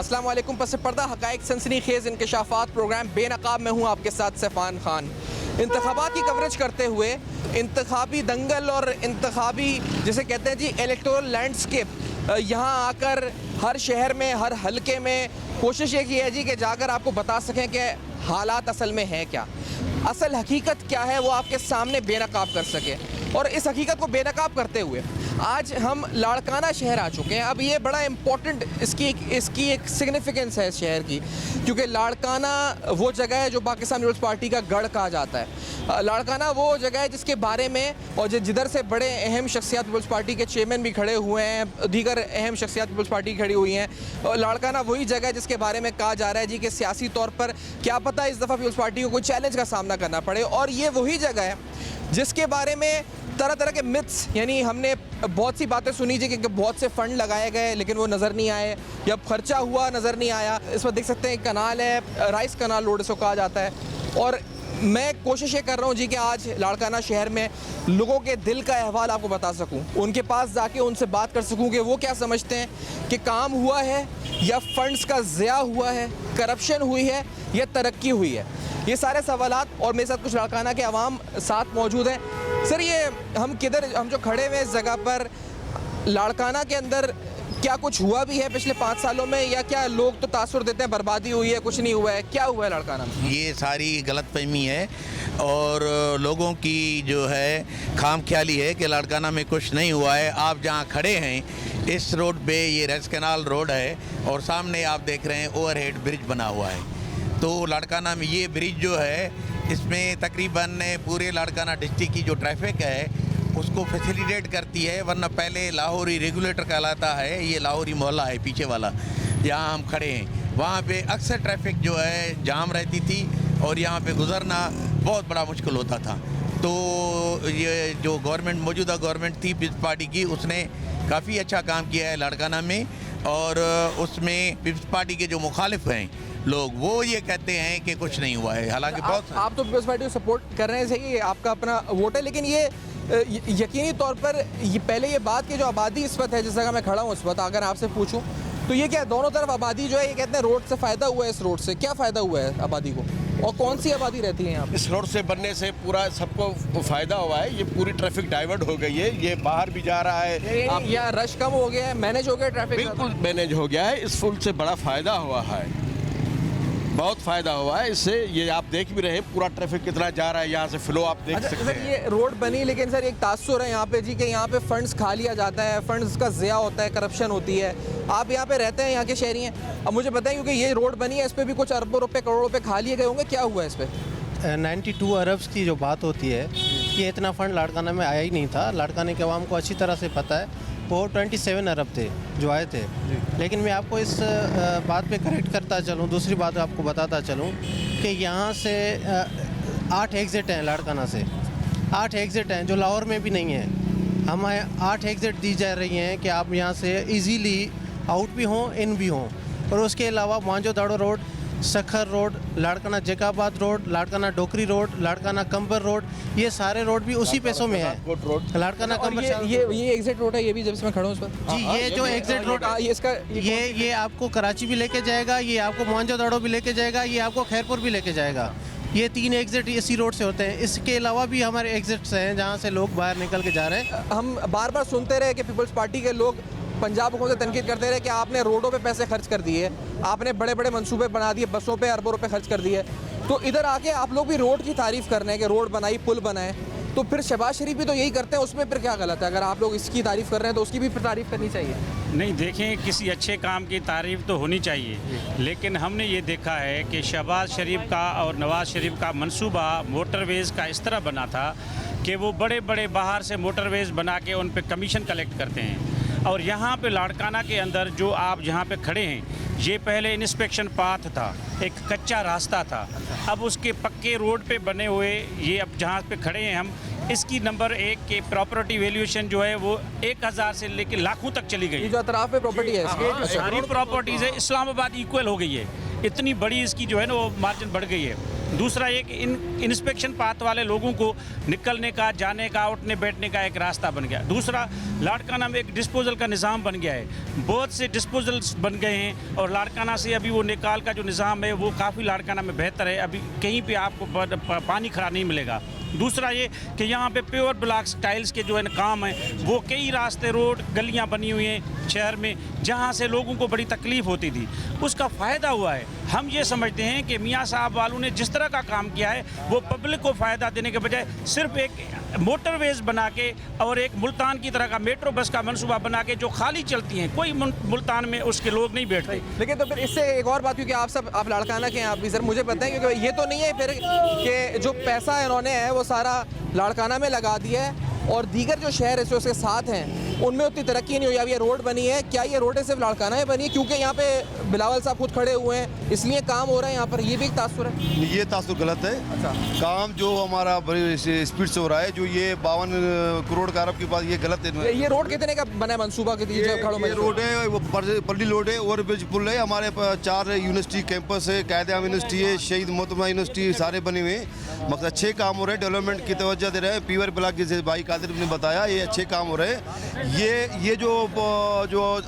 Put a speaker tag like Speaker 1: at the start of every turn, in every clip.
Speaker 1: अस्सलाम वालेकुम। पस पर्दा हक़ाइक़ सनसनीखेज़ इंकशाफ़ात प्रोग्राम बेनकाब में हूँ आपके साथ सैफ़ान खान। इंतख़ाबात की कवरेज करते हुए इंतख़ाबी दंगल और इंतख़ाबी जिसे कहते हैं जी इलेक्टोरल लैंडस्केप यहाँ आकर हर शहर में हर हलके में कोशिश ये की है जी कि जाकर आपको बता सकें कि हालात असल में हैं क्या, असल हकीकत क्या है, वो आपके सामने बेनकाब कर सके। और इस हकीकत को बेनकाब करते हुए आज हम लाड़काना शहर आ चुके हैं। अब ये बड़ा इम्पोर्टेंट इसकी एक सिग्निफिकेंस है इस शहर की, क्योंकि लाड़काना वो जगह है जो पाकिस्तान पीपल्स पार्टी का गढ़ कहा जाता है। लाड़काना वो जगह है जिसके बारे में और जिधर से बड़े अहम शख्सियत पीपल्स पार्टी के चेयरमैन भी खड़े हुए हैं, दीगर अहम शख्सियत पीपल्स पार्टी खड़ी हुई हैं। लाड़काना वही जगह है जिसके बारे में कहा जा रहा है जी कि सियासी तौर पर क्या पता इस दफ़ा पीपल्स पार्टी को कोई चैलेंज का सामना करना पड़े। और ये वही जगह है जिसके बारे में तरह तरह के मिथ्स, यानी हमने बहुत सी बातें सुनी जी कि बहुत से फ़ंड लगाए गए लेकिन वो नज़र नहीं आए या खर्चा हुआ नज़र नहीं आया। इस पर देख सकते हैं कनाल है, राइस कनाल रोड इसको कहा जाता है। और मैं कोशिश ये कर रहा हूँ जी कि आज लाड़काना शहर में लोगों के दिल का अहवाल आपको बता सकूँ, उनके पास जाके उनसे बात कर सकूँ कि वो क्या समझते हैं कि काम हुआ है या फंड्स का ज़िया हुआ है, करप्शन हुई है या तरक्की हुई है। ये सारे सवालात और मेरे साथ कुछ लाड़काना के अवाम साथ मौजूद हैं। सर, ये हम जो खड़े हुए इस जगह पर लाड़काना के अंदर क्या कुछ हुआ भी है पिछले 5 सालों में, या क्या लोग तो तासुर देते हैं बर्बादी हुई है, कुछ नहीं हुआ है, क्या हुआ है लाड़काना में?
Speaker 2: ये सारी गलतफहमी है और लोगों की जो है खामख्याली है कि लाड़काना में कुछ नहीं हुआ है। आप जहाँ खड़े हैं इस रोड पे, ये रेस कैनाल रोड है और सामने आप देख रहे हैं ओवरहेड ब्रिज बना हुआ है। तो लाड़काना में ये ब्रिज जो है इसमें तकरीबन पूरे लाड़काना डिस्ट्रिक्ट की जो ट्रैफिक है उसको फैसिलिटेट करती है, वरना पहले लाहौरी रेगुलेटर कहलाता है, ये लाहौरी मोहल्ला है पीछे वाला जहाँ हम खड़े हैं, वहाँ पे अक्सर ट्रैफिक जो है जाम रहती थी और यहाँ पे गुज़रना बहुत बड़ा मुश्किल होता था। तो ये जो गवर्नमेंट मौजूदा गवर्नमेंट थी पीपल्स पार्टी की, उसने काफ़ी अच्छा काम किया है लाड़काना में। और उसमें पीपल्स पार्टी के जो मुखालिफ हैं लोग, वो ये कहते हैं कि कुछ नहीं हुआ है। हालांकि बहुत
Speaker 1: आप तो पीपल्स पार्टी को सपोर्ट कर रहे हैं, सही, आपका अपना वोट है, लेकिन ये यकीनी तौर पर पहले ये बात की जो आबादी इस वक्त है जिस जगह मैं खड़ा हूँ इस वक्त, अगर आपसे पूछूं तो ये क्या दोनों तरफ आबादी जो है, ये कहते हैं रोड से फ़ायदा हुआ है, इस रोड से क्या फ़ायदा हुआ है आबादी को और कौन सी आबादी रहती है यहाँ पर?
Speaker 3: इस रोड से बनने से पूरा सबको फ़ायदा हुआ है। ये पूरी ट्रैफिक डाइवर्ट हो गई है, ये बाहर भी जा रहा है,
Speaker 1: आप या रश कम हो गया है, मैनेज हो गया ट्रैफिक?
Speaker 3: बिल्कुल मैनेज हो गया है। इस पुल से बड़ा फ़ायदा हुआ है, बहुत फ़ायदा हुआ है इससे। ये आप देख भी रहे हैं पूरा ट्रैफिक कितना जा रहा है, यहाँ से फ्लो आप देख सकते
Speaker 1: सर,
Speaker 3: हैं।
Speaker 1: ये रोड बनी लेकिन सर एक तासुर है यहाँ पे जी कि यहाँ पे फंड्स खा लिया जाता है, फंड्स का ज़िया होता है, करप्शन होती है। आप यहाँ पे रहते हैं, यहाँ के शहरी हैं, अब मुझे बताएं क्योंकि ये रोड बनी है इस पर भी कुछ अरबों रुपए करोड़ों रुपए खा लिए गए होंगे, क्या हुआ है इस पर?
Speaker 4: 92 अरब्स की जो बात होती है, ये इतना फ़ंड लाड़काना में आया ही नहीं था। लाड़काना के अवाम को अच्छी तरह से पता है, वो 27 अरब थे जो आए थे। लेकिन मैं आपको इस बात पे करेक्ट करता चलूँ, दूसरी बात आपको बताता चलूँ कि यहाँ से 8 एग्ज़िट हैं लाड़काना से, 8 एग्ज़िट हैं जो लाहौर में भी नहीं है। हमें 8 एग्ज़िट दी जा रही हैं कि आप यहाँ से इजीली आउट भी हों, इन भी हों। और उसके अलावा Mohenjo Daro road, Sukkur road, Larkana Jacobabad road, Larkana Dokri road, Larkana कंबर रोड, ये सारे रोड भी उसी पैसों में है। लाड़काना कंबर
Speaker 1: ये एग्जिट रोड है, ये भी जब से मैं खड़ा हूँ इस पर
Speaker 4: जी, ये जो एग्जिट रोड ये आपको कराची भी लेके जाएगा, ये आपको मोहनजोदड़ो भी लेके जाएगा, ये आपको खैरपुर भी लेके जाएगा। ये 3 एग्जिट इसी रोड से होते हैं। इसके अलावा भी हमारे एग्जिट्स हैं जहाँ से लोग बाहर निकल के जा रहे हैं।
Speaker 1: हम बार बार सुनते रहे कि पीपल्स पार्टी के लोग पंजाब हुकूमत से तनकीद करते रहे कि आपने रोडों पे पैसे खर्च कर दिए, आपने बड़े बड़े मंसूबे बना दिए, बसों पे अरबों रुपए खर्च कर दिए। तो इधर आके आप लोग भी रोड की तारीफ़ कर रहे हैं कि रोड बनाई, पुल बनाए, तो फिर शहबाज शरीफ भी तो यही करते हैं, उसमें फिर क्या गलत है? अगर आप लोग इसकी तारीफ़ कर रहे हैं तो उसकी भी तारीफ़ करनी चाहिए।
Speaker 5: नहीं, देखें, किसी अच्छे काम की तारीफ़ तो होनी चाहिए, लेकिन हमने ये देखा है कि शहबाज शरीफ का और नवाज़ शरीफ का मंसूबा मोटरवेज़ का इस तरह बना था कि वो बड़े बड़े बाहर से मोटरवेज़ बना के उन पर कमीशन कलेक्ट करते हैं। और यहाँ पे लाड़काना के अंदर जो आप जहाँ पे खड़े हैं, ये पहले इंस्पेक्शन पाथ था, एक कच्चा रास्ता था, अब उसके पक्के रोड पे बने हुए ये अब जहाँ पे खड़े हैं हम, इसकी नंबर 1 के प्रॉपर्टी वैल्यूएशन जो है वो 1000 से लेकर लाखों तक चली गई।
Speaker 1: ये जो अतराफ पे प्रॉपर्टी है
Speaker 5: सारी प्रॉपर्टीज़ है, इस्लामाबाद इक्वल हो गई है, इतनी बड़ी इसकी जो है ना वो मार्जिन बढ़ गई है। दूसरा ये कि इन इंस्पेक्शन पाथ वाले लोगों को निकलने का, जाने का, उठने बैठने का एक रास्ता बन गया। दूसरा, लाड़काना में एक डिस्पोजल का निज़ाम बन गया है, बहुत से डिस्पोजल्स बन गए हैं और लाड़काना से अभी वो निकाल का जो निज़ाम है वो काफ़ी लाड़काना में बेहतर है। अभी कहीं पे आपको पानी खरा नहीं मिलेगा। दूसरा ये कि यहाँ पे प्योर ब्लॉक्स टाइल्स के जो है काम है, वो कई रास्ते, रोड, गलियाँ बनी हुई हैं शहर में जहाँ से लोगों को बड़ी तकलीफ़ होती थी, उसका फ़ायदा हुआ है। हम ये समझते हैं कि मियाँ साहब वालों ने जिस तरह का काम किया है वो पब्लिक को फ़ायदा देने के बजाय सिर्फ एक मोटरवेज बना के और एक मुल्तान की तरह का मेट्रो बस का मनसूबा बना के जो खाली चलती हैं, कोई मुल्तान में उसके लोग नहीं बैठते।
Speaker 1: लेकिन तो फिर इससे एक और बात, क्योंकि आप लाड़काना के हैं आप भी सर, मुझे पता है क्योंकि ये तो नहीं है फिर कि जो पैसा इन्होंने है वो सारा लाड़काना में लगा दिया है और दीगर जो शहर है उसके साथ हैं उनमें उतनी तरक्की नहीं हुई। अब ये रोड बनी है, क्या ये रोड सिर्फ लाड़काना में बनी है क्योंकि यहाँ पे बिलावल साहब खुद खड़े हुए हैं इसलिए काम हो रहा है यहाँ पर, ये भी एक तासुर है?
Speaker 6: ये तासुर गलत है।
Speaker 1: अच्छा।
Speaker 6: काम जो हमारा बड़ी स्पीड से हो रहा है, जो ये 52 करोड़ का अरब की बात, ये गलत है।
Speaker 1: ये रोड कितने का बना है मनसूबा के
Speaker 6: ये रोड है, वो पल्ली रोड है, ओवर ब्रिज पुल है, हमारे 4 यूनिवर्सिटी कैंपस है, कायदे-आम यूनिवर्सिटी है, शहीद मोहतरमा यूनिवर्सिटी, सारे बने हुए हैं। मतलब अच्छे काम हो रहे हैं, डेवलपमेंट की तवज्जो दे रहे हैं। पीवर ब्लॉक जैसे भाई कादिर ने बताया, ये अच्छे काम हो रहे हैं। ये जो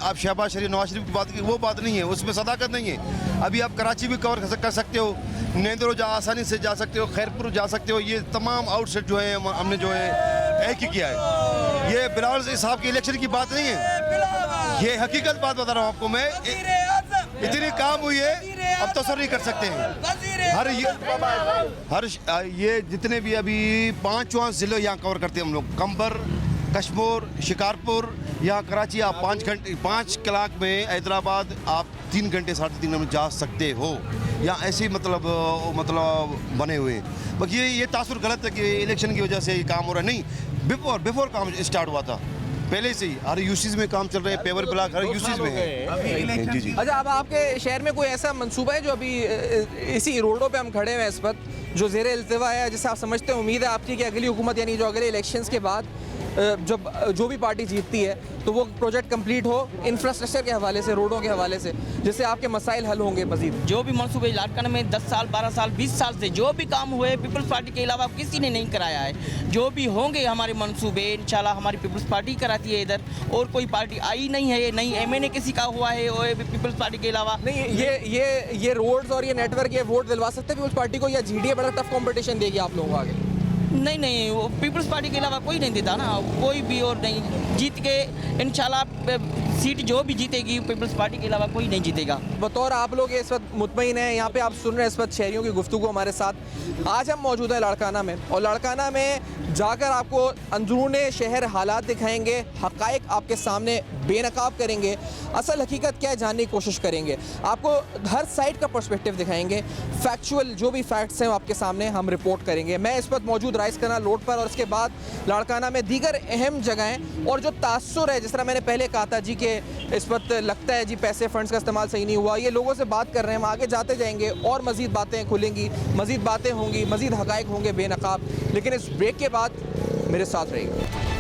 Speaker 6: आप शहबाज शरीफ, नवाज शरीफ की बात की, वो बात नहीं है, उसमें सदाकत नहीं है। अभी आप कराची भी कवर कर सकते हो, नेंदरो जा आसानी से जा सकते हो, खैरपुर जा सकते हो। ये तमाम आउटसेट जो है हमने जो है एक ही किया है। ये बिलावल साहब की इलेक्शन की बात नहीं है, ये हकीकत बात बता रहा हूँ आपको मैं। इतनी काम हुई है, अब तसर नहीं कर सकते हैं। ये जितने भी अभी 5 ज़िले यहाँ कवर करते हैं हम लोग, कंबर, कश्मीर, शिकारपुर, यहाँ कराची आप 5 कलाक में, हैदराबाद आप 3 घंटे 3.5 घंटे में जा सकते हो। यहाँ ऐसे मतलब बने हुए हैं। बाकी ये तासुर गलत है कि इलेक्शन की वजह से ये काम हो रहा है। नहीं, बिफोर काम स्टार्ट हुआ था, पहले से ही हर यूसीज में काम चल रहे हैं, पेवर ब्लॉक हर यूसीज में है। जी जी।
Speaker 1: अच्छा, अब आपके शहर में कोई ऐसा मंसूबा है जो अभी इसी रोडों पे हम खड़े हैं इस वक्त, जो ज़ेर इल्तिवा है, जिसे आप समझते हैं, उम्मीद है आपकी कि अगली हुकूमत यानी जो अगले इलेक्शंस के बाद जब जो भी पार्टी जीतती है तो वो प्रोजेक्ट कंप्लीट हो इंफ्रास्ट्रक्चर के हवाले से, रोडों के हवाले से, जिससे आपके मसाइल हल होंगे मजीद?
Speaker 7: जो भी मनसूबे लाड़काना में 10 साल, 12 साल, 20 साल से जो भी काम हुए पीपल्स पार्टी के अलावा किसी ने नहीं कराया है। जो भी होंगे हमारे मनसूबे इंशाल्लाह हमारी पीपल्स पार्टी कराती है इधर, और कोई पार्टी आई नहीं है, नहीं एमएनए किसी का हुआ है और पीपल्स पार्टी के अलावा
Speaker 1: नहीं। ये रोड्स और ये नेटवर्क, ये वोट दिलवा सकते हैं पीपल्स पार्टी को, या जीडीए बड़ा टफ कंपटीशन देगी आप लोगों को आगे?
Speaker 7: नहीं, वो पीपल्स पार्टी के अलावा कोई नहीं देता ना, कोई भी और नहीं। जीत के इंशाल्लाह सीट जो भी जीतेगी पीपल्स पार्टी के अलावा कोई नहीं जीतेगा।
Speaker 1: बतौर आप लोग इस वक्त मुतमईन हैं, यहाँ पे आप सुन रहे हैं इस वक्त शहरियों की गुफ्तगू हमारे साथ। आज हम मौजूद हैं लाड़काना में, और लाड़काना में जाकर आपको अंदरूने शहर हालात दिखाएंगे, हक़ाइक़ आपके सामने बेनकाब करेंगे, असल हकीकत क्या है जानने की कोशिश करेंगे, आपको हर साइड का पर्सपेक्टिव दिखाएंगे, फैक्चुअल जो भी फैक्ट्स हैं वो आपके सामने हम रिपोर्ट करेंगे। मैं इस वक्त मौजूद राइस कनाल रोड पर, और उसके बाद लाड़काना में दीगर अहम जगहें, और जो तासुर है, जिस तरह मैंने पहले कहा था जी कि इस वक्त लगता है जी पैसे फंड्स का इस्तेमाल सही नहीं हुआ, ये लोगों से बात कर रहे हैं, हम आगे जाते जाएंगे और मज़ीद बातें खुलेंगी, मज़ीद बातें होंगी, मज़ीद हक़ाइक़ होंगे बेनकाब। लेकिन इस ब्रेक के बाद मेरे साथ रहिएगा।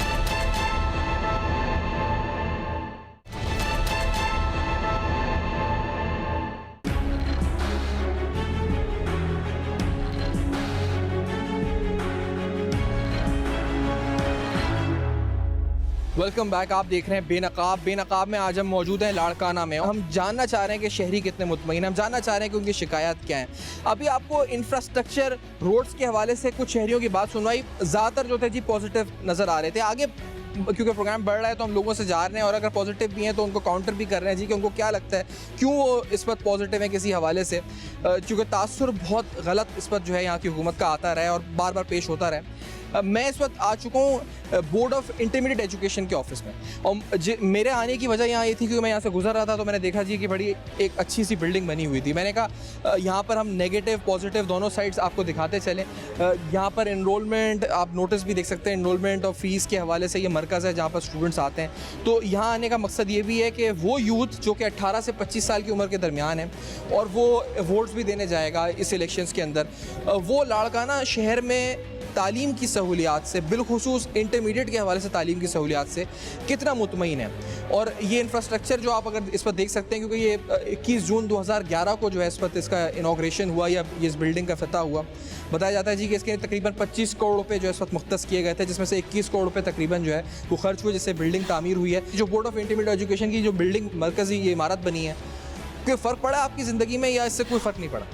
Speaker 1: Welcome back. आप देख रहे हैं बेनकाब में आज हम मौजूद हैं लाड़काना में। हम जानना चाह रहे हैं कि शहरी कितने मुतमईन हैं, हम जानना चाह रहे हैं कि उनकी शिकायत क्या है। अभी आपको इंफ्रास्ट्रक्चर, रोड्स के हवाले से कुछ शहरियों की बात सुनवाई, ज़्यादातर जो थे जी पॉजिटिव नज़र आ रहे थे। आगे क्योंकि प्रोग्राम बढ़ रहा है तो हम लोगों से जा रहे हैं, और अगर पॉजिटिव भी हैं तो उनको काउंटर भी कर रहे हैं जी कि उनको क्या लगता है क्यों वो इस वक्त पॉजिटिव है किसी हवाले से, क्योंकि तासुर बहुत गलत इस वक्त जो है यहाँ की हुकूमत का आता रहा है और बार बार पेश होता रहा है। मैं इस वक्त आ चुका हूँ बोर्ड ऑफ इंटरमीडिएट एजुकेशन के ऑफिस में, और मेरे आने की वजह यहाँ ये थी कि मैं यहाँ से गुजर रहा था तो मैंने देखा जी कि बड़ी एक अच्छी सी बिल्डिंग बनी हुई थी। मैंने कहा यहाँ पर हम नेगेटिव पॉजिटिव दोनों साइड्स आपको दिखाते चलें। यहाँ पर इनरोलमेंट आप नोटिस भी देख सकते हैं, इनरोलमेंट और फीस के हवाले से ये मरकज़ है जहाँ पर स्टूडेंट्स आते हैं। तो यहाँ आने का मकसद ये भी है कि वो यूथ जो कि 18 से 25 साल की उम्र के दरमियान है और वो वोट्स भी देने जाएगा इस इलेक्शंस के अंदर, वो लाड़काना शहर में तालीम की सहूलियात से, बिलखुसूस इंटरमीडिएट के हवाले से तालीम की सहूलियात से कितना मुतमईन है। और ये इंफ्रास्ट्रक्चर जो आप अगर इस पर देख सकते हैं, क्योंकि ये 21 जून 2011 को जो है इस पर इसका इनाग्रेशन हुआ या ये इस बिल्डिंग का फतह हुआ। बताया जाता है जी कि इसके तकरीबन 25 करोड़ रुपए जो है इस वक्त मुख्तस किए गए थे, जिसमें से 21 करोड़ रुपए तकरीबन जो है वो खर्च हुए, जिससे बिल्डिंग तामीर हुई है। जो बोर्ड ऑफ इंटरमीडिएट एजुकेशन की जो बिल्डिंग मरकज़ी ये इमारत बनी है, कोई फ़र्क पड़ा आपकी ज़िंदगी में या इससे कोई फ़र्क नहीं पड़ा?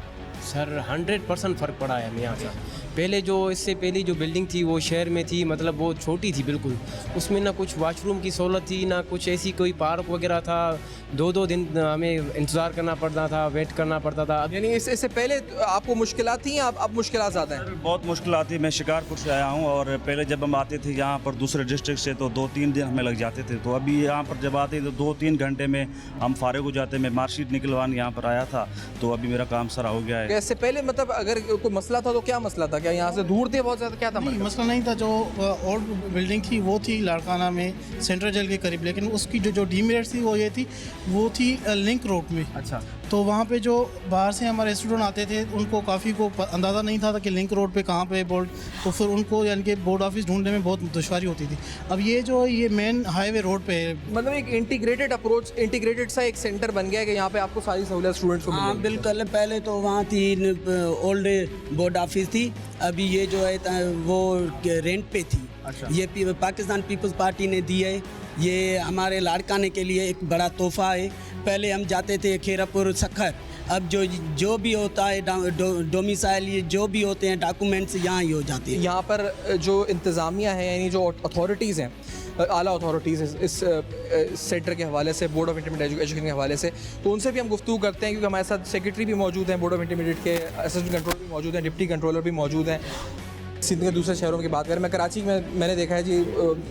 Speaker 8: सर 100% फ़र्क पड़ा है हमें यहाँ से। पहले जो इससे पहली जो बिल्डिंग थी वो शहर में थी, मतलब वो छोटी थी बिल्कुल, उसमें ना कुछ वॉशरूम की सहूलत थी, ना कुछ ऐसी कोई पार्क वगैरह था। 2-2 दिन हमें इंतज़ार करना पड़ता था, वेट करना पड़ता था।
Speaker 1: यानी इससे पहले आपको मुश्किलात थी या अब मुश्किलात ज़्यादा हैं?
Speaker 9: बहुत मुश्किल आती है। मैं शिकारपुर से आया हूँ और पहले जब हम आते थे यहाँ पर दूसरे डिस्ट्रिक्ट से तो 2-3 दिन हमें लग जाते थे, तो अभी यहाँ पर जब आते तो 2-3 घंटे में हम फारिग हो जाते। मैं मार्कशीट निकलवाने यहाँ पर आया था, तो अभी मेरा काम सारा हो गया है।
Speaker 1: इससे पहले मतलब अगर कोई मसला था तो क्या मसला था? क्या यहाँ से दूर थे बहुत ज़्यादा, क्या था?
Speaker 10: नहीं, मसला नहीं था। जो ओल्ड बिल्डिंग थी वो थी लाड़काना में सेंट्रल जेल के करीब, लेकिन उसकी जो डीमेरिट्स थी वो थी लिंक रोड में।
Speaker 1: अच्छा।
Speaker 10: तो वहाँ पे जो बाहर से हमारे स्टूडेंट आते थे उनको काफ़ी को अंदाज़ा नहीं था कि लिंक रोड पे कहाँ पे बोर्ड, तो फिर उनको यानी कि बोर्ड ऑफिस ढूंढने में बहुत दुश्वारी होती थी। अब ये मेन हाईवे रोड पे है,
Speaker 1: मतलब एक इंटीग्रेटेड अप्रोच, इंटीग्रेटेड सा एक सेंटर बन गया है कि यहाँ पे आपको सारी सहूलियत स्टूडेंट्स को
Speaker 11: हाँ बिल्कुल। पहले तो वहाँ थी ओल्ड बोर्ड ऑफिस थी, अभी ये जो है वो रेंट पे थी।
Speaker 1: अच्छा।
Speaker 11: ये पाकिस्तान पीपल्स पार्टी ने दी है, ये हमारे लाड़काने के लिए एक बड़ा तोहफा है। पहले हम जाते थे खेरापुर सखर, अब जो भी होता है डोमिसाइल, ये जो भी होते हैं डॉक्यूमेंट्स यहाँ ही हो जाते हैं।
Speaker 1: यहाँ पर जो इंतज़ामिया है, यानी जो अथॉरिटीज़ हैं, आला अथॉरिटीज़ इस सेंटर के हवाले से, बोर्ड ऑफ इंटरमीडिएट एजुकेशन के हवाले से, तो उनसे भी हम गुफ्तगू करते हैं, क्योंकि हमारे साथ सेक्रेटरी भी मौजूद हैं बोर्ड ऑफ इंटरमीडिएट के, असिस्टेंट कंट्रोलर भी मौजूद हैं, डिप्टी कंट्रोलर भी मौजूद हैं। सिंध के दूसरे शहरों की बात करें, मैं कराची में मैंने देखा है जी,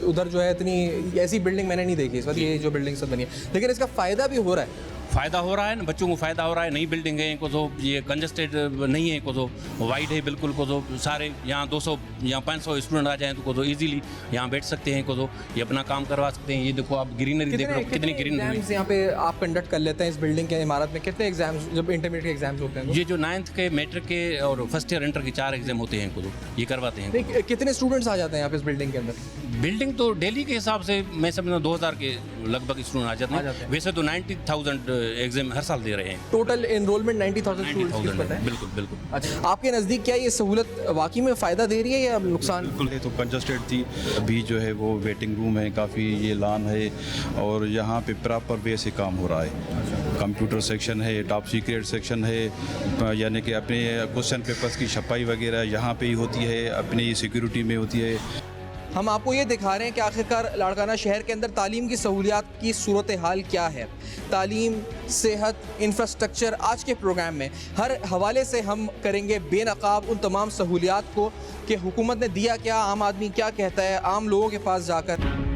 Speaker 1: उधर जो है इतनी ऐसी बिल्डिंग मैंने नहीं देखी इस वक्त, ये जो बिल्डिंग सब बनी है, लेकिन इसका फ़ायदा भी हो रहा है।
Speaker 5: फ़ायदा हो रहा है ना, बच्चों को फ़ायदा हो रहा है। नई बिल्डिंग है को तो ये कंजस्टेड नहीं है, को तो वाइड है बिल्कुल, को तो सारे यहाँ 200 या 500 स्टूडेंट आ जाएँ तो को तो ईजीली यहाँ बैठ सकते हैं, को तो ये अपना काम करवा सकते हैं। ये देखो आप ग्रीनरी देख रहे हो, कितनी ग्रीनरी
Speaker 1: यहाँ पे आप कंडक्ट कर लेते हैं इस बिल्डिंग के इमारत में। कितने एग्जाम्स जब इंटरमीडिएट के एग्जाम्स होते हैं?
Speaker 5: ये जो 9th के, मैट्रिक के और फर्स्ट ईयर इंटर के 4 एग्जाम होते हैं, को तो ये करवाते हैं।
Speaker 1: कितने स्टूडेंट्स आ जाते हैं यहाँ पे इस बिल्डिंग के अंदर?
Speaker 5: बिल्डिंग तो दिल्ली के हिसाब से मैं समझता 2000 के लगभग स्टूडेंट आ जाते हैं। वैसे तो 90,000 एग्जाम हर साल दे रहे हैं।
Speaker 1: टोटल एनरोलमेंट 90,000 स्टूडेंट्स है।
Speaker 5: बिल्कुल बिल्कुल।
Speaker 1: अच्छा, आपके नज़दीक क्या ये सहूलत वाकई में फ़ायदा दे रही है या नुकसान?
Speaker 12: बिल्कुल। तो कंजस्टेड थी, अभी जो है वो वेटिंग रूम है काफ़ी, ये लान है और यहाँ पे प्रॉपर वे से काम हो रहा है। कंप्यूटर सेक्शन है, टॉप सीक्रेट सेक्शन है, यानी कि अपने क्वेश्चन पेपर्स की छपाई वगैरह यहाँ पे ही होती है, अपनी सिक्योरिटी में होती है।
Speaker 1: हम आपको ये दिखा रहे हैं कि आखिरकार लाड़काना शहर के अंदर तालीम की सहूलियात की सूरत हाल क्या है। तालीम, सेहत, इंफ्रास्ट्रक्चर, आज के प्रोग्राम में हर हवाले से हम करेंगे बेनकाब उन तमाम सहूलियात को कि हुकूमत ने दिया क्या, आम आदमी क्या कहता है, आम लोगों के पास जाकर।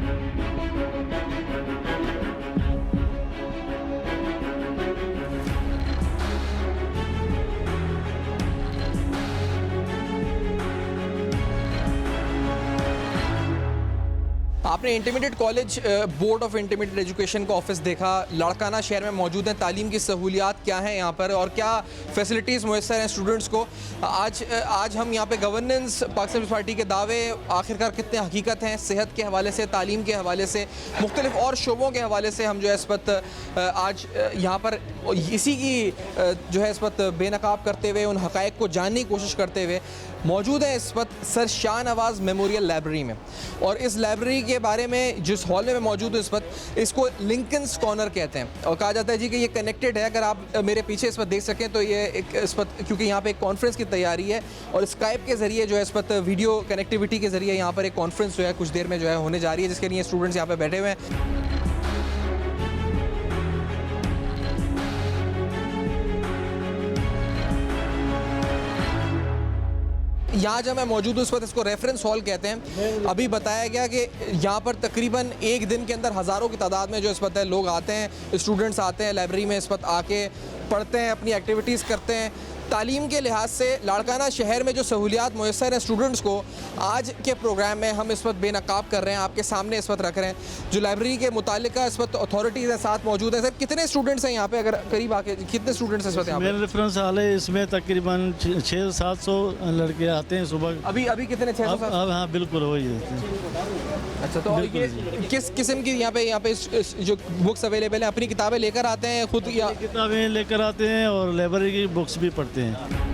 Speaker 1: आपने intermediate college board of intermediate education का ऑफिस देखा, लाड़काना शहर में मौजूद हैं। तालीम की सहूलियात क्या हैं यहाँ पर और क्या फैसिलिटीज़ मुयसर हैं स्टूडेंट्स को। आज हम यहाँ पे गवर्नेंस, पाकिस्तान पीपल्स पार्टी के दावे आखिरकार कितने हकीकत हैं, सेहत के हवाले से, तालीम के हवाले से, मुख्तलिफ और शोबों के हवाले से हम जो है इस वक्त आज यहाँ पर इसी की जो है इस वक्त बेनकाब करते हुए, उन हक़ाइक़ को जानने की कोशिश करते हुए मौजूद है इस वक्त सर शाहनवाज़ मेमोरियल लाइब्रेरी में। और इस लाइब्रेरी के बारे में जिस हॉल में मैं मौजूद हूँ इस वक्त, इसको लिंकन्स कॉर्नर कहते हैं और कहा जाता है जी कि ये कनेक्टेड है। अगर आप मेरे पीछे इस वक्त देख सकें तो ये एक इस वक्त, क्योंकि यहाँ पे एक कॉन्फ्रेंस की तैयारी है और स्काइप के ज़रिए जो है इस वक्त वीडियो कनेक्टिविटी के ज़रिए यहाँ पर एक कॉन्फ्रेंस जो है कुछ देर में जो है होने जा रही है, जिसके लिए स्टूडेंट्स यहाँ पर बैठे हुए हैं। यहाँ जब मैं मौजूद हूँ इस वक्त, इसको रेफरेंस हॉल कहते हैं। अभी बताया गया कि यहाँ पर तकरीबन एक दिन के अंदर हज़ारों की तादाद में जो इस वक्त है लोग आते हैं, स्टूडेंट्स आते हैं लाइब्रेरी में, इस वक्त आके पढ़ते हैं, अपनी एक्टिविटीज़ करते हैं। तालीम के लिहाज से लाड़काना शहर में जो सहूलियात मुयसर हैं स्टूडेंट्स को, आज के प्रोग्राम में हम इस वक्त बेनकाब कर रहे हैं, आपके सामने इस वक्त रख रहे हैं। जो लाइब्रेरी के मुतालिका इस वक्त अथॉरिटीज़ हैं साथ मौजूद हैं। सर, कितने स्टूडेंट्स हैं यहाँ पे, अगर करीब आके कितने स्टूडेंट्स इस वक्त यहाँ पे?
Speaker 13: मेरा रेफरेंस हाल है, इसमें तकरीबन 600-700 लड़के आते हैं सुबह।
Speaker 1: अभी कितने? 600?
Speaker 13: अब हाँ बिल्कुल वही है।
Speaker 1: अच्छा, तो ये किस किस्म की यहाँ पे जो बुक्स अवेलेबल हैं, अपनी किताबें लेकर आते हैं खुद या?
Speaker 13: किताबें लेकर आते हैं और लाइब्रेरी की बुक्स भी पढ़ते हैं।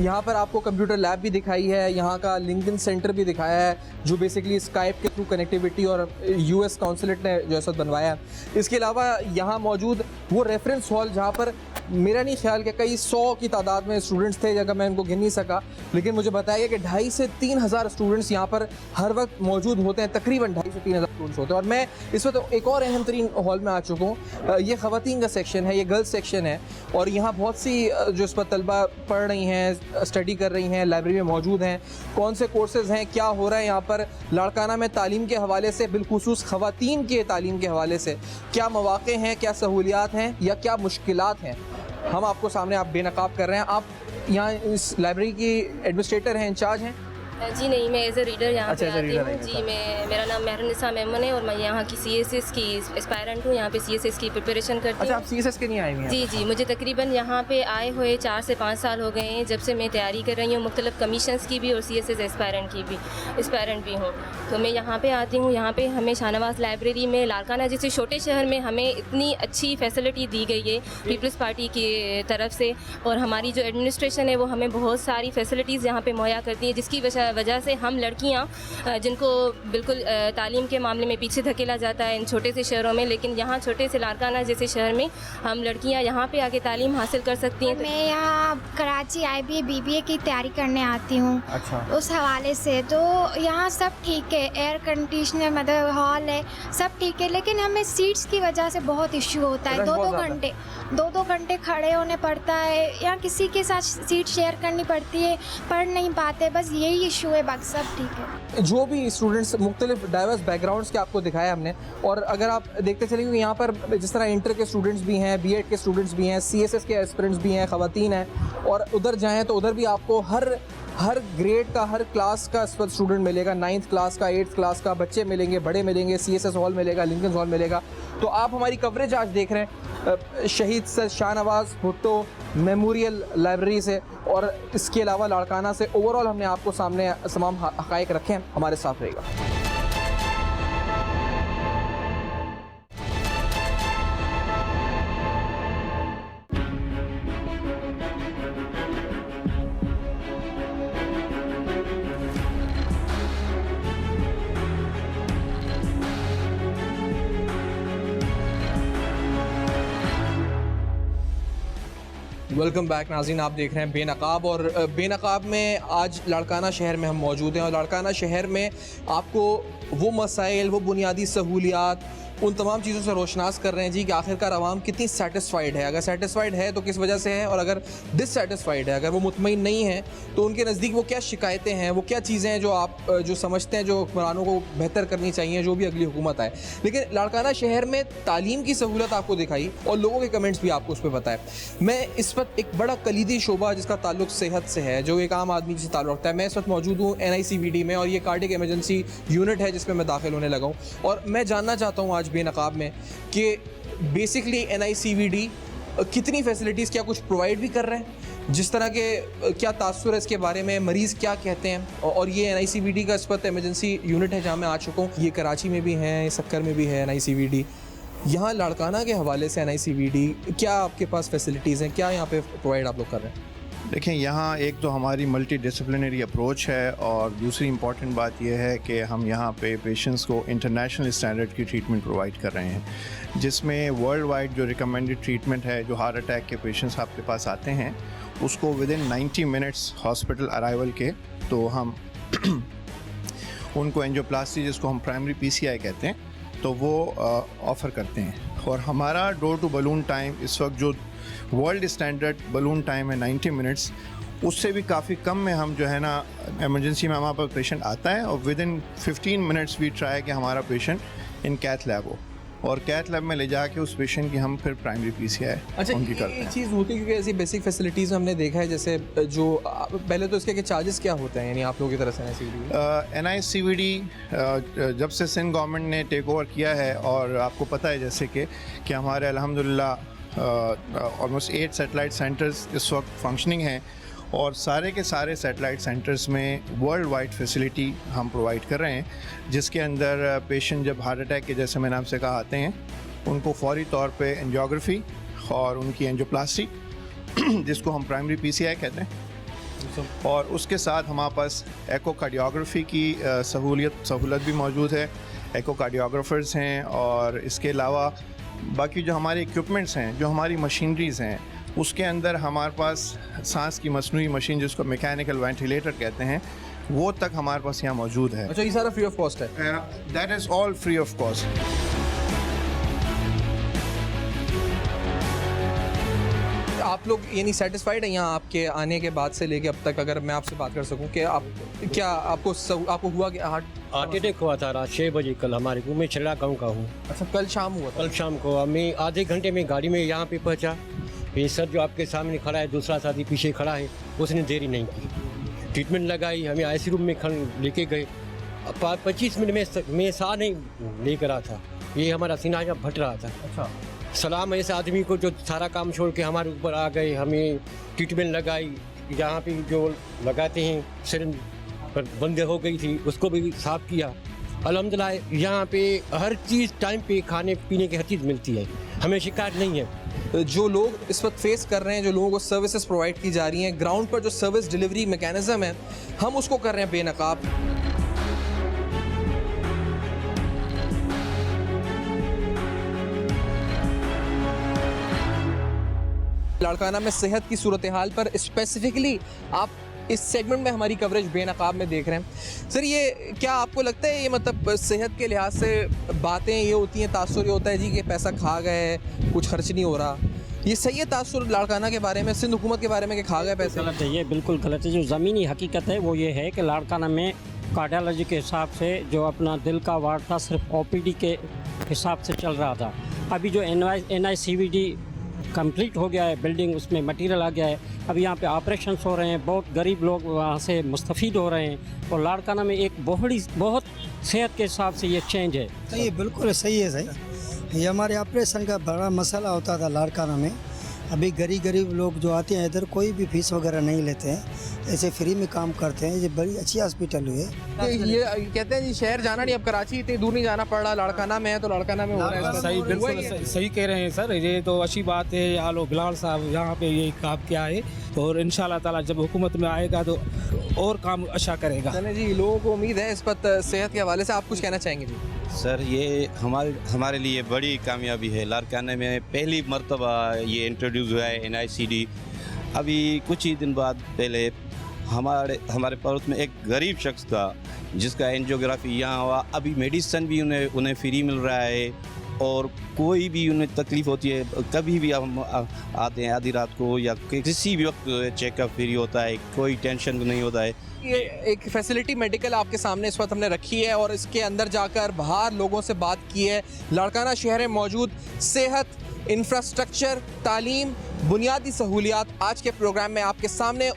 Speaker 1: यहाँ पर आपको कंप्यूटर लैब भी दिखाई है, यहाँ का लिंकन सेंटर भी दिखाया है जो बेसिकली स्काइप के थ्रू कनेक्टिविटी और यूएस काउंसलेट ने जो है बनवाया है। इसके अलावा यहाँ मौजूद वो रेफरेंस हॉल जहाँ पर मेरा नहीं ख्याल कि कई 100 की तादाद में स्टूडेंट्स थे, जगह मैं इनको गिन नहीं सका, लेकिन मुझे बताया गया कि 2,500 से 3,000 स्टूडेंट्स यहाँ पर हर वक्त मौजूद होते हैं। तकरीबन 2,500 से 3,000 स्टूडेंट्स होते हैं। और मैं इस वक्त एक और अहम तरीन हॉल में आ चुका हूँ। ये ख़वातीन का सेक्शन है, ये गर्ल्स सेक्शन है, और यहाँ बहुत सी जो इस पर तलबा पढ़ रही हैं, स्टडी कर रही हैं, लाइब्रेरी में मौजूद हैं। कौन से कोर्सेज हैं, क्या हो रहा है यहाँ पर लाड़काना में तालीम के हवाले से, बिलखुसूस ख़वातीन के तालीम के हवाले से क्या मौक़े हैं, क्या सहूलियात हैं या क्या मुश्किलात हैं, हम आपको सामने आप बेनकाब कर रहे हैं। आप यहाँ इस लाइब्रेरी की एडमिनिस्ट्रेटर हैं, इंचार्ज हैं?
Speaker 14: जी नहीं, मैं एज ए रीडर यहाँ पे आती हूँ।
Speaker 1: जी,
Speaker 14: मेरा नाम मेहरुन्निसा मेमन है और मैं यहाँ की CSS की एस्पायरेंट हूँ। यहाँ पे CSS की प्रिपरेशन करती हूँ।
Speaker 1: अच्छा, आप CSS के नहीं आए हुए हैं?
Speaker 14: जी, मुझे तकरीबन यहाँ पे आए हुए 4 से 5 साल हो गए हैं, जब से मैं तैयारी कर रही हूँ मुख्तलिफ कमीशंस की भी और CSS एस्पायरेंट भी हूँ। तो मैं यहाँ पे आती हूँ। यहाँ पे हमें शाहनवाज लाइब्रेरी में लाड़काना जैसे छोटे शहर में हमें इतनी अच्छी फैसिलिटी दी गई है पीपल्स पार्टी की तरफ से, और हमारी जो एडमिनिस्ट्रेशन है वो हमें बहुत सारी फैसिलिटीज़ यहाँ पे मुहैया करती है, जिसकी वजह से हम लड़कियाँ जिनको बिल्कुल तालीम के मामले में पीछे धकेला जाता है इन छोटे से शहरों में, लेकिन यहाँ छोटे से लाड़काना जैसे शहर में हम लड़कियाँ यहाँ पे आके तालीम हासिल कर सकती हैं।
Speaker 15: मैं यहाँ कराची IBA BBA की तैयारी करने आती हूँ। अच्छा। उस हवाले से तो यहाँ सब ठीक है, एयर कंडीशनर मतलब हॉल है, सब ठीक है, लेकिन हमें सीट्स की वजह से बहुत इश्यू होता है। 2-2 घंटे खड़े होने पड़ता है, यहाँ किसी के साथ सीट शेयर करनी पड़ती है, पढ़ नहीं पाते, बस यही इशू है, बाकी सब ठीक है।
Speaker 1: जो भी स्टूडेंट्स मुख्तलिफ डाइवर्स बैकग्राउंड्स के आपको दिखाया हमने, और अगर आप देखते चलेंगे यहाँ पर जिस तरह इंटर के स्टूडेंट्स भी हैं, BEd के स्टूडेंट्स भी हैं, CSS के एस्पिरेंट्स भी हैं, ख़वातीन हैं, और उधर जाएँ तो उधर भी आपको हर ग्रेड का, हर क्लास का स्टूडेंट मिलेगा। 9th क्लास का, 8th क्लास का बच्चे मिलेंगे, बड़े मिलेंगे, CSS हॉल मिलेगा, लिंकन हॉल मिलेगा। तो आप हमारी कवरेज आज देख रहे हैं शहीद sir Shahnawaz Bhutto memorial library से, और इसके अलावा लाड़काना से। ओवरऑल हमने आपको सामने तमाम हक़ाइक़ रखे हैं, हमारे साथ रहेगा। वेलकम बैक नाज़रीन, आप देख रहे हैं बेनकाब, और बेनकाब में आज लाड़काना शहर में हम मौजूद हैं, और लाड़काना शहर में आपको वो मसाइल, वो बुनियादी सहूलियात, उन तमाम चीज़ों से रोशनास कर रहे हैं जी कि आखिरकार आवाम कितनी सेटिस्फाइड है। अगर सेटिस्फाइड है तो किस वजह से है, और अगर डिससेटिस्फाइड है, अगर वो मुतमईन नहीं है तो उनके नज़दीक वो क्या शिकायतें हैं, वो क्या चीज़ें हैं जो आप जो समझते हैं जो हुक्मरानों को बेहतर करनी चाहिए, जो भी अगली हुकूमत आए। लेकिन लाड़काना शहर में तालीम की सहूलत आपको दिखाई और लोगों के कमेंट्स भी आपको उस पर बताए। मैं इस वक्त एक बड़ा कलीदी शोबा जिसका ताल्लुक सेहत से है, जो एक आम आदमी से ताल्लुक रखता है, मैं इस वक्त मौजूद हूँ NICVD में, और ये कार्डिक इमरजेंसी यूनिट है जिसमें मैं दाखिल होने लगा हूँ। और मैं जानना चाहता हूँ आज बेनकाब में कि बेसिकली NICVD कितनी फैसिलिटीज़, क्या कुछ प्रोवाइड भी कर रहे हैं, जिस तरह के क्या तासुर है इसके बारे में, मरीज़ क्या कहते हैं। और ये NICVD का इस वक्त इमरजेंसी यूनिट है जहाँ मैं आ चुका हूँ। ये कराची में भी है, सक्कर में भी है NICVD। यहाँ लाड़काना के हवाले से NICVD क्या आपके पास फैसिलिटीज़ हैं, क्या यहाँ पे प्रोवाइड आप लोग कर रहे हैं?
Speaker 16: देखें, यहाँ एक तो हमारी मल्टी डिसिप्लिनरी अप्रोच है, और दूसरी इम्पॉर्टेंट बात यह है कि हम यहाँ पे पेशेंट्स को इंटरनेशनल स्टैंडर्ड की ट्रीटमेंट प्रोवाइड कर रहे हैं, जिसमें वर्ल्ड वाइड जो रिकमेंडेड ट्रीटमेंट है, जो हार्ट अटैक के पेशेंट्स आपके पास आते हैं उसको विदिन 90 मिनट्स हॉस्पिटल अराइवल के, तो हम उनको एंजियोप्लास्टी, जिसको हम प्राइमरी PCI कहते हैं, तो वो ऑफ़र करते हैं। और हमारा डोर टू बलून टाइम इस वक्त जो वर्ल्ड स्टैंडर्ड बलून टाइम है 90 मिनट्स, उससे भी काफ़ी कम में हम जो है ना इमरजेंसी में हमारे पास पेशेंट आता है और within 15 minutes we try कि हमारा पेशेंट इन कैथ लैब हो और कैथ लैब में ले जाके उस पेशेंट की हम फिर प्राइमरी पीसीआई उनकी करते हैं।
Speaker 1: एक चीज़ होती है क्योंकि ऐसी बेसिक फैसिलिटीज़ हमने देखा है, जैसे जो पहले तो इसके चार्जेस क्या होते हैं, यानी आप लोगों की तरफ से
Speaker 16: NICVD जब से सिंध गवर्नमेंट ने टेक ओवर किया है और आपको पता है जैसे कि हमारे अल्हम्दुलिल्लाह ऑलमोस्ट 8 सैटेलाइट सेंटर्स इस वक्त फंक्शनिंग हैं और सारे के सारे सैटेलाइट सेंटर्स में वर्ल्ड वाइड फैसिलिटी हम प्रोवाइड कर रहे हैं, जिसके अंदर पेशेंट जब हार्ट अटैक के जैसे मैंने आपसे कहा आते हैं उनको फौरी तौर पे एंजियोग्राफी और उनकी एंजियोप्लास्टी जिसको हम प्राइमरी PCI कहते हैं, और उसके साथ हमारे पास एकोकार्डियोग्राफी की सहूलत भी मौजूद है, एकोकार्डियोग्राफर्स हैं और इसके अलावा बाकी जो हमारे इक्विपमेंट्स हैं, जो हमारी मशीनरीज़ हैं, उसके अंदर हमारे पास सांस की मसनूई मशीन जिसको मैकेनिकल वेंटिलेटर कहते हैं वो तक हमारे पास यहाँ मौजूद है।
Speaker 1: अच्छा, ये सारा फ्री ऑफ कॉस्ट है?
Speaker 16: That is all free of cost.
Speaker 1: आप लोग यानी सेटिस्फाइड हैं यहाँ आपके आने के बाद से लेके अब तक? अगर मैं आपसे बात कर सकूँ कि आप क्या आपको हुआ कि
Speaker 17: हार्ट अटैक हुआ था रात 6 बजे कल हमारे को, मैं छिड़ा गाँव का हूँ।
Speaker 1: अच्छा, कल शाम हुआ?
Speaker 17: कल शाम को मैं आधे घंटे में गाड़ी में यहाँ पे पहुँचा। ये सर जो आपके सामने खड़ा है, दूसरा साथी पीछे खड़ा है, उसने देरी नहीं की, ट्रीटमेंट लगाई, हमें ICU रूम में लेके गए। 25 मिनट में साह नहीं लेकर रहा था, ये हमारा सीना जब फट रहा था।
Speaker 1: अच्छा,
Speaker 17: सलाम ऐसे आदमी को जो सारा काम छोड़ के हमारे ऊपर आ गए, हमें ट्रीटमेंट लगाई, यहाँ पे जो लगाते हैं सिरिंज पर बंद हो गई थी उसको भी साफ़ किया। अल्हम्दुलिल्लाह यहाँ पे हर चीज़ टाइम पे खाने पीने की हर चीज़ मिलती है, हमें शिकायत नहीं है।
Speaker 1: जो लोग इस वक्त फेस कर रहे हैं, जो लोगों को सर्विसेज प्रोवाइड की जा रही हैं, ग्राउंड पर जो सर्विस डिलीवरी मैकेनिज्म है हम उसको कर रहे हैं बेनकाब। लाड़काना में सेहत की सूरत हाल पर स्पेसिफिकली आप इस सेगमेंट में हमारी कवरेज बेनकाब में देख रहे हैं। सर, ये क्या आपको लगता है ये मतलब सेहत के लिहाज से बातें ये होती हैं, तासुर ये होता है जी कि पैसा खा गए, कुछ खर्च नहीं हो रहा, ये सही है तासुर लाड़काना के बारे में, सिंध हुकूमत के बारे में कि खा गए पैसे?
Speaker 18: गलत है, ये बिल्कुल गलत है। जो ज़मीनी हकीकत है वो ये है कि लाड़काना में कार्डियोलॉजी के हिसाब से जो अपना दिल का वार्ड था सिर्फ OPD के हिसाब से चल रहा था। अभी जो NICVD कंप्लीट हो गया है, बिल्डिंग उसमें मटेरियल आ गया है, अब यहाँ पे ऑपरेशंस हो रहे हैं, बहुत गरीब लोग वहाँ से मुस्तफ़ीद हो रहे हैं और लाड़काना में एक बहुत सेहत के हिसाब से ये चेंज है।
Speaker 19: सही, बिल्कुल सही है। सही, ये हमारे ऑपरेशन का बड़ा मसला होता था लाड़काना में। अभी गरीब लोग जो आते हैं इधर कोई भी फीस वगैरह नहीं लेते हैं, ऐसे फ्री में काम करते हैं। ये बड़ी अच्छी हॉस्पिटल हुई है।
Speaker 1: ये कहते हैं जी शहर जाना नहीं, अब कराची इतनी दूर नहीं जाना पड़ रहा, लाड़काना में है तो लाड़काना में हो रहा है।
Speaker 20: सही, बिल्कुल सही कह रहे हैं सर, ये तो अच्छी बात है। आलो बिलाल साहब यहाँ पे ये काम किया है और इंशाल्लाह ताला जब हुकूमत में आएगा तो और काम अच्छा करेगा।
Speaker 1: जी, लोगों को उम्मीद है इस पर सेहत के हवाले से आप कुछ कहना चाहेंगे जी?
Speaker 21: सर, ये हमारे लिए बड़ी कामयाबी है। लाड़काना में पहली मर्तबा ये इंट्रोड्यूस हुआ है NICD। अभी कुछ ही दिन बाद पहले हमारे पड़ोस में एक गरीब शख्स था जिसका एंजियोग्राफी यहाँ हुआ। अभी मेडिसिन भी उन्हें फ्री मिल रहा है और कोई भी उन्हें तकलीफ़ होती है, कभी भी हम आते हैं आधी रात को या किसी भी वक्त चेकअप फ्री होता है, कोई टेंशन नहीं होता है।
Speaker 1: ये एक फैसिलिटी मेडिकल आपके सामने इस वक्त हमने रखी है और इसके अंदर जाकर बाहर लोगों से बात की है। लाड़काना शहर में मौजूद सेहत, इंफ्रास्ट्रक्चर, तालीम, बुनियादी सहूलियात आज के प्रोग्राम में आपके सामने